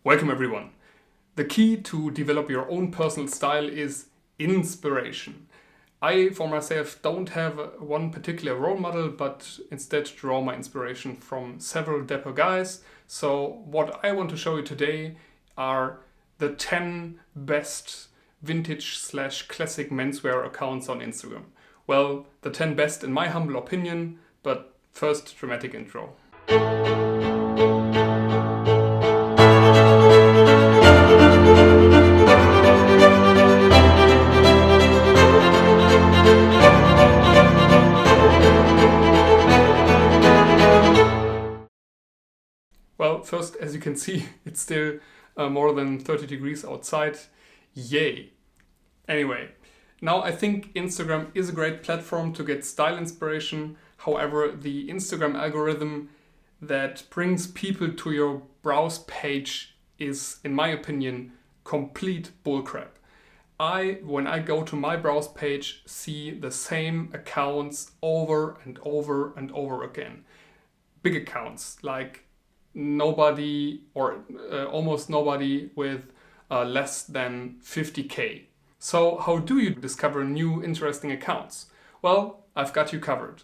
Welcome everyone. The key to develop your own personal style is inspiration. I, for myself, don't have one particular role model, but instead draw my inspiration from several dapper guys. So what I want to show you today are the 10 best vintage/classic menswear accounts on Instagram. Well, the 10 best in my humble opinion, but first, dramatic intro. Well, first, as you can see, it's still more than 30 degrees outside. Yay! Anyway, now I think Instagram is a great platform to get style inspiration. However, the Instagram algorithm that brings people to your browse page is, in my opinion, complete bullcrap. When I go to my browse page, see the same accounts over and over and over again. Big accounts like nobody or almost nobody with less than 50k. So how do you discover new interesting accounts? Well, I've got you covered.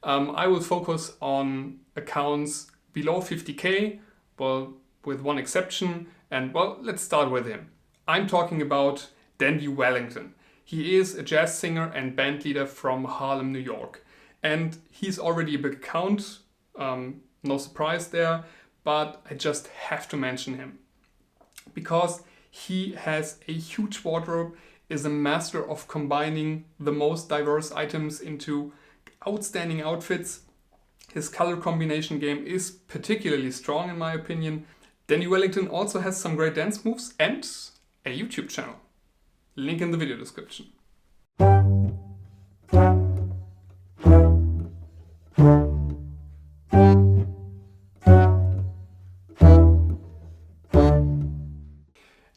I will focus on accounts below 50k, well, with one exception, and well, let's start with him. I'm talking about Wellington. He is a jazz singer and band leader from Harlem, New York. And he's already a big account, no surprise there, but I just have to mention him. Because he has a huge wardrobe, is a master of combining the most diverse items into outstanding outfits. His color combination game is particularly strong in my opinion. Wellington also has some great dance moves and a YouTube channel. Link in the video description.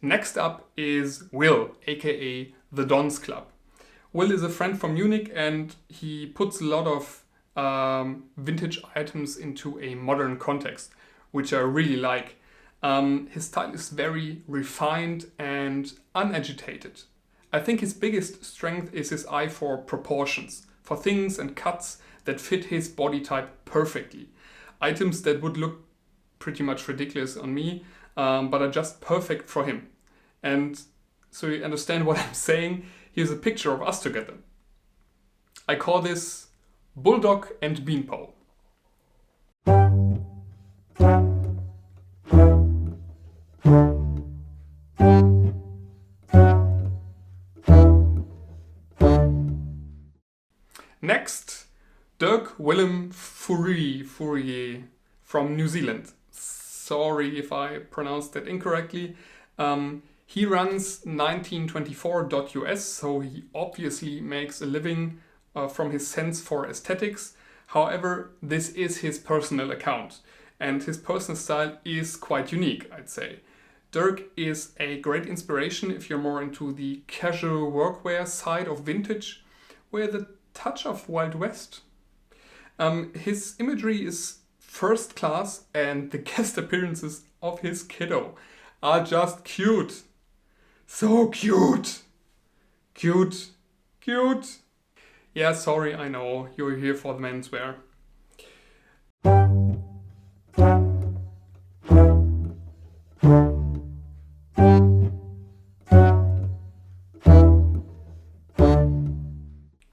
Next up is Will, aka the Dons Club. Will is a friend from Munich and he puts a lot of vintage items into a modern context, which I really like. His style is very refined and unagitated. I think his biggest strength is his eye for proportions, for things and cuts that fit his body type perfectly. Items that would look pretty much ridiculous on me, but are just perfect for him. And so you understand what I'm saying, here's a picture of us together. I call this Bulldog and Beanpole. Next, Dirk Willem Fourier from New Zealand. Sorry if I pronounced that incorrectly. He runs 1924.us, so he obviously makes a living from his sense for aesthetics. However, this is his personal account, and his personal style is quite unique, I'd say. Dirk is a great inspiration if you're more into the casual workwear side of vintage, with a touch of Wild West. His imagery is first class, and the guest appearances of his kiddo are just cute. So cute! Cute. Cute. Yeah, sorry, I know, you're here for the menswear.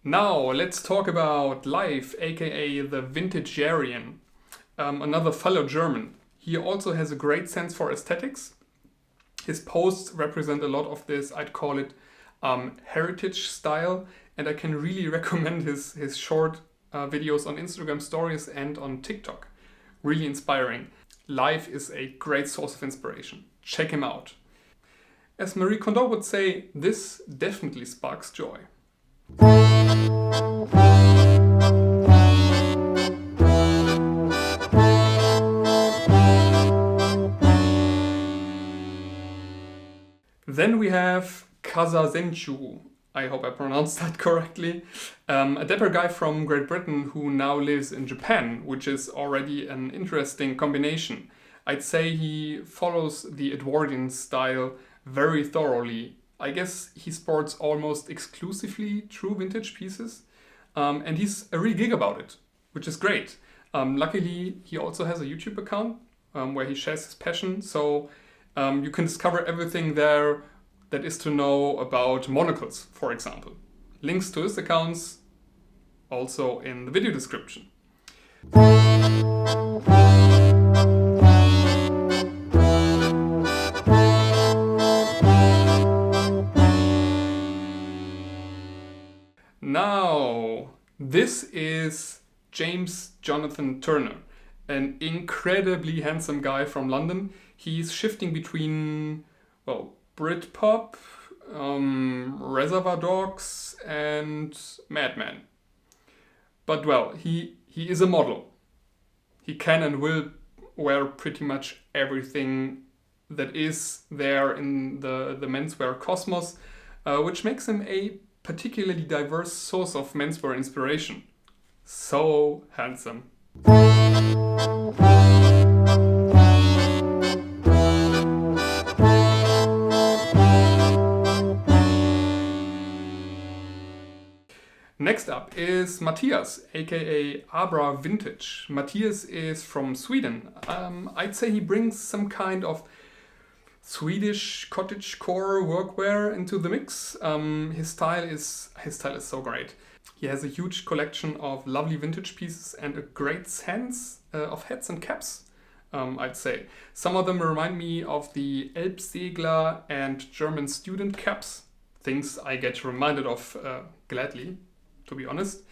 Now, let's talk about Life, aka the Vintagerian, another fellow German. He also has a great sense for aesthetics. His posts represent a lot of this, I'd call it heritage style, and I can really recommend his short videos on Instagram stories and on TikTok. Really inspiring. Life is a great source of inspiration. Check him out. As Marie Kondo would say, this definitely sparks joy. Then we have Kazzhengchu. I hope I pronounced that correctly. A dapper guy from Great Britain who now lives in Japan, which is already an interesting combination. I'd say he follows the Edwardian style very thoroughly. I guess he sports almost exclusively true vintage pieces, and he's a real gig about it, which is great. Luckily, he also has a YouTube account where he shares his passion, so you can discover everything there that is to know about monocles, for example. Links to his accounts also in the video description. Now, this is James Jonathan Turner, an incredibly handsome guy from London. He's shifting between, well, Britpop, Reservoir Dogs, and Madman. But well, he is a model. He can and will wear pretty much everything that is there in the menswear cosmos, which makes him a particularly diverse source of menswear inspiration. So handsome. Next up is Matthias, aka Abra Vintage. Matthias is from Sweden. I'd say he brings some kind of Swedish cottagecore workwear into the mix. His style is so great. He has a huge collection of lovely vintage pieces and a great sense of hats and caps, I'd say. Some of them remind me of the Elbsegler and German student caps. Things I get reminded of gladly, to be honest.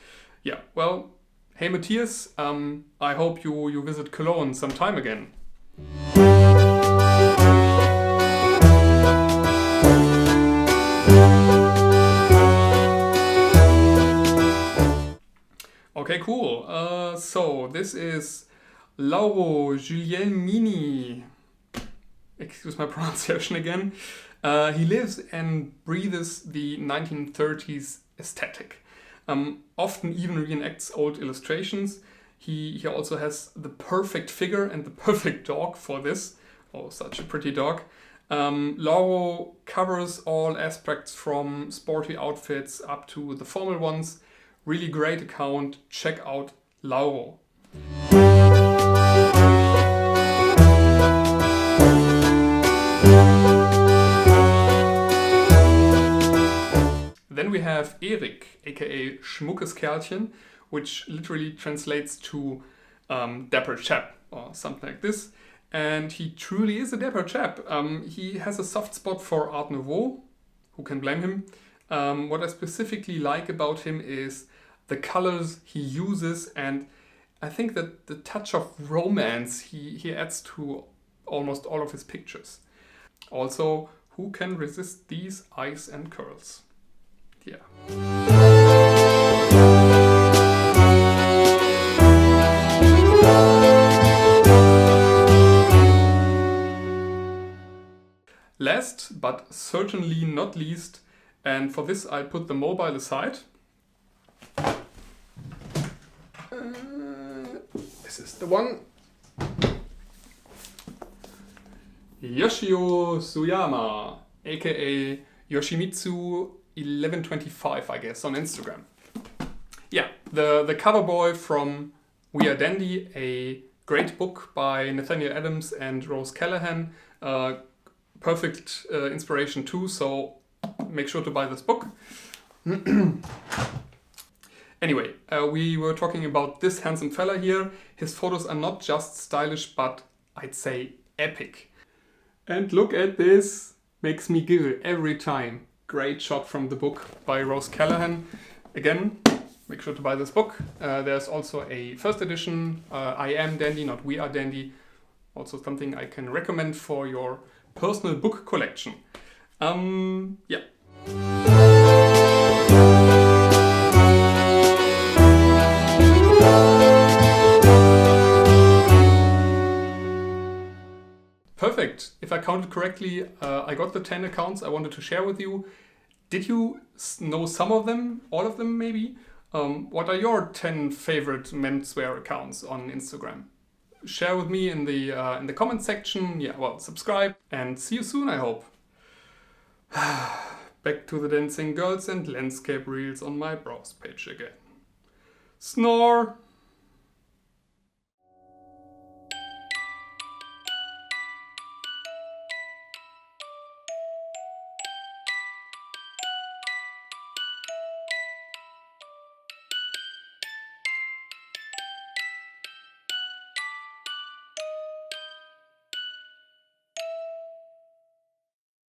Yeah, well, hey Matthias, I hope you visit Cologne sometime again. Okay, cool. So this is Lauro Julien Mini. Excuse my pronunciation again. He lives and breathes the 1930s aesthetic. Often even reenacts old illustrations. He also has the perfect figure and the perfect dog for this. Oh, such a pretty dog. Lauro covers all aspects from sporty outfits up to the formal ones. Really great account. Check out Lauro. Then we have Erik, aka Schmuckes Kerlchen, which literally translates to dapper chap or something like this. And he truly is a dapper chap. He has a soft spot for Art Nouveau. Who can blame him? What I specifically like about him is the colors he uses, and I think that the touch of romance he adds to almost all of his pictures. Also, who can resist these eyes and curls? Yeah. Last, but certainly not least, and for this I put the mobile aside. This is the one. Yoshio Suyama, aka Yoshimitsu 1125, I guess, on Instagram. Yeah, the cover boy from We Are Dandy, a great book by Nathaniel Adams and Rose Callahan. Perfect inspiration too, so make sure to buy this book. Anyway, we were talking about this handsome fella here. His photos are not just stylish, but I'd say epic. And look at this. Makes me giggle every time. Great shot from the book by Rose Callahan. Again, make sure to buy this book. There's also a first edition, I Am Dandy, not We Are Dandy. Also something I can recommend for your personal book collection. Yeah. Perfect. If I counted correctly, I got the 10 accounts I wanted to share with you. Did you know some of them? All of them, maybe? What are your 10 favorite menswear accounts on Instagram? share with me in the comment section. Yeah, well, subscribe and see you soon, I hope. Back to the dancing girls and landscape reels on my browse page again. Snore!